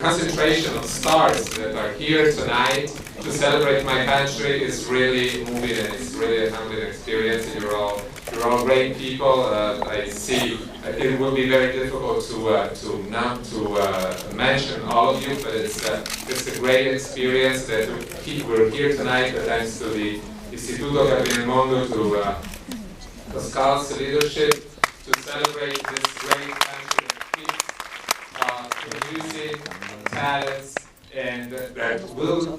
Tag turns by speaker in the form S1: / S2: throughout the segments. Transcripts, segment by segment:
S1: concentration of stars that are here tonight to celebrate my country is really moving, and it's really a humbling experience. And you're all great people. I see it will be very difficult to mention all of you, but it's a great experience that we're here tonight, thanks to the Istituto Capire il Mondo, to Pascal's leadership, to celebrate this great country that keeps producing talents and that will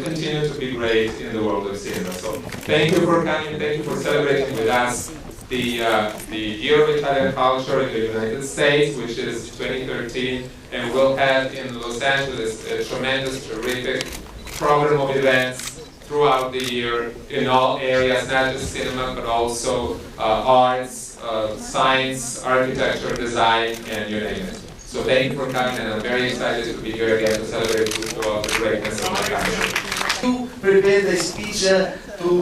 S1: continue to be great in the world of cinema. So thank you for coming, thank you for celebrating with us the Year of Italian Culture in the United States, which is 2013, and we'll have in Los Angeles a tremendous, terrific program of events throughout the year in all areas, not just cinema, but also arts, science, architecture, design, and you name it. So thank you for coming, and I'm very excited to be here again to celebrate the greatness of my country.
S2: You prepared a speech to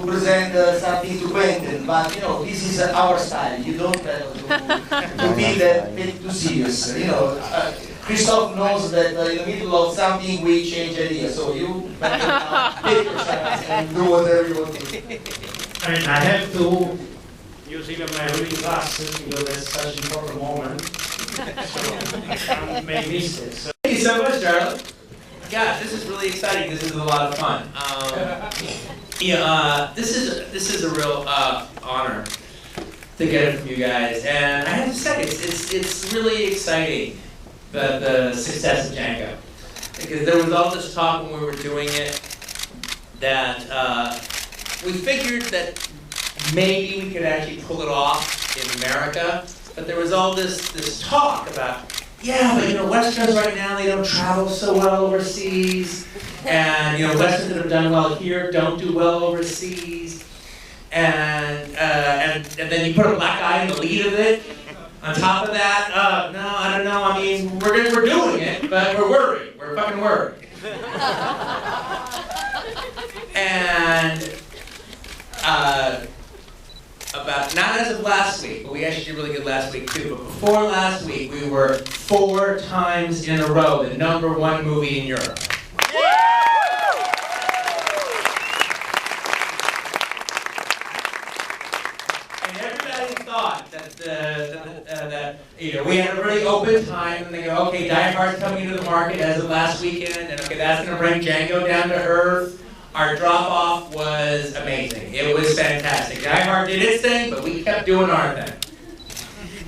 S2: present something to Quentin, but you know, this is our style. You don't have to be too serious. You know, Christoph knows that in the middle of something we change ideas, so you take your chance and do whatever you want to do.
S3: I mean, I have to use even my reading glasses because it's such an important moment. So I may miss it. So.
S4: Thank you so much, Charlie. Gosh, this is really exciting. This is a lot of fun. This is a real honor to get it from you guys, and I have to say, it's really exciting the success of Django, because there was all this talk when we were doing it that we figured that maybe we could actually pull it off in America, but there was all this talk about, yeah, but you know, Westerns right now, they don't travel so well overseas, and you know, Westerns that have done well here don't do well overseas, and then you put a black guy in the lead of it. On top of that, no, I don't know. I mean, we're doing it, but we're worried. We're fucking worried. And about, not as of last week, but we actually did really good last week too, but before last week, we were 4 times in a row the #1 movie in Europe. And everybody thought that you know, we had a really open time, and they go, okay, Die Hard's coming into the market as of last weekend, and okay, that's going to bring Django down to earth. Our drop-off was amazing. It was fantastic. Die Hard did its thing, but we kept doing our thing.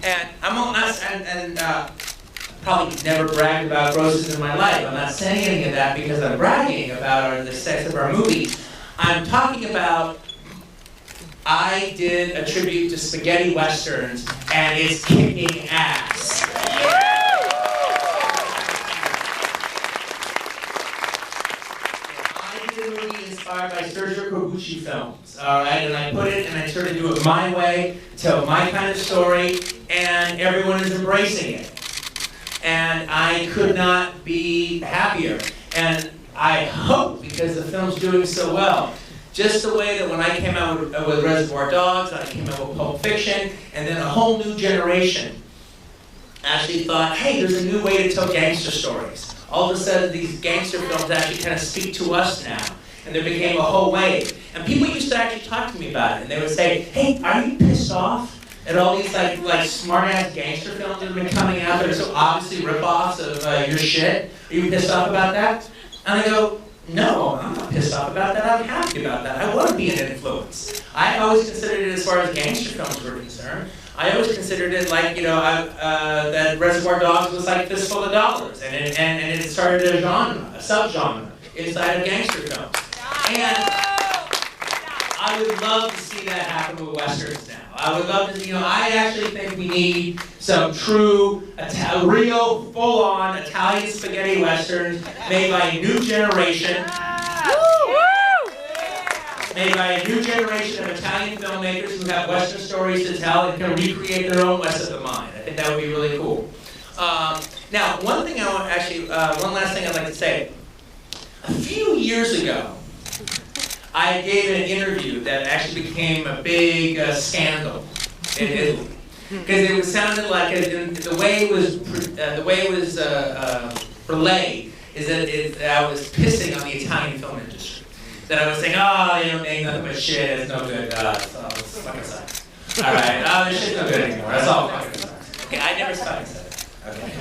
S4: And I'm probably never bragged about grosses in my life. I'm not saying any of that because I'm bragging about the success of our movie. I'm talking about, I did a tribute to spaghetti westerns, and it's kicking ass. Inspired by Sergio Corbucci films, all right, and I put it and I tried to do it my way, tell my kind of story, and everyone is embracing it. And I could not be happier. And I hope, because the film's doing so well, just the way that when I came out with Reservoir Dogs, I came out with Pulp Fiction, and then a whole new generation actually thought, hey, there's a new way to tell gangster stories. All of a sudden, these gangster films actually kind of speak to us now. And there became a whole wave. And people used to actually talk to me about it. And they would say, hey, are you pissed off at all these like smart-ass gangster films that have been coming out that are so obviously rip-offs of your shit? Are you pissed off about that? And I go, no, I'm not pissed off about that. I'm happy about that. I want to be an influence. I always considered it, as far as gangster films were concerned, I always considered it like, you know, that Reservoir Dogs was like Fistful of Dollars. And it started a genre, a sub-genre inside of gangster films. And I would love to see that happen with Westerns now. I would love to, you know, I actually think we need some true, real, full-on Italian spaghetti Westerns made by a new generation. Made by a new generation of Italian filmmakers who have Western stories to tell and can recreate their own West of the Mind. I think that would be really cool. Now, one thing I want one last thing I'd like to say. A few years ago, I gave an interview that actually became a big scandal in Italy, because it sounded like the way it was relayed is that I was pissing on the Italian film industry. That I was saying, oh, they don't make nothing but shit, it's no good, it's fucking sucks. Alright, oh, this shit's no good anymore, that's all fucking sucks. Okay, I never fucking said it. Okay.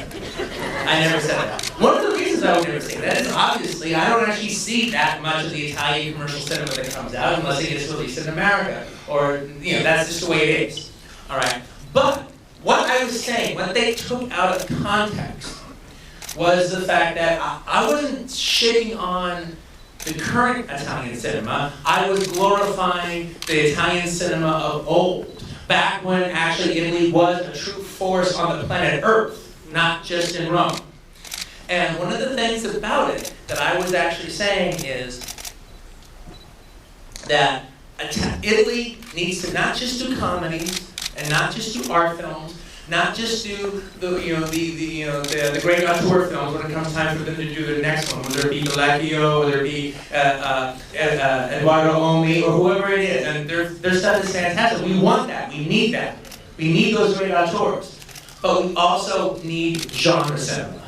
S4: I never said that. One of the reasons I would never say that is obviously I don't actually see that much of the Italian commercial cinema that comes out unless it gets released in America. Or, that's just the way it is. Alright? But what I was saying, what they took out of context, was the fact that I wasn't shitting on the current Italian cinema. I was glorifying the Italian cinema of old, back when actually Italy was a true force on the planet Earth, not just in Rome. And one of the things about it that I was actually saying is that Italy needs to not just do comedies and not just do art films, not just do the great auteur films when it comes time for them to do the next one, whether it be D'Alessio, whether it be Eduardo Omi, or whoever it is. And their stuff is fantastic. We want that. We need that. We need those great auteurs. But we also need genre cinema.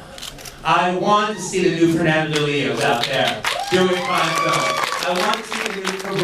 S4: I want to see the new Fernando de Leos out there doing fine films. I want to see the new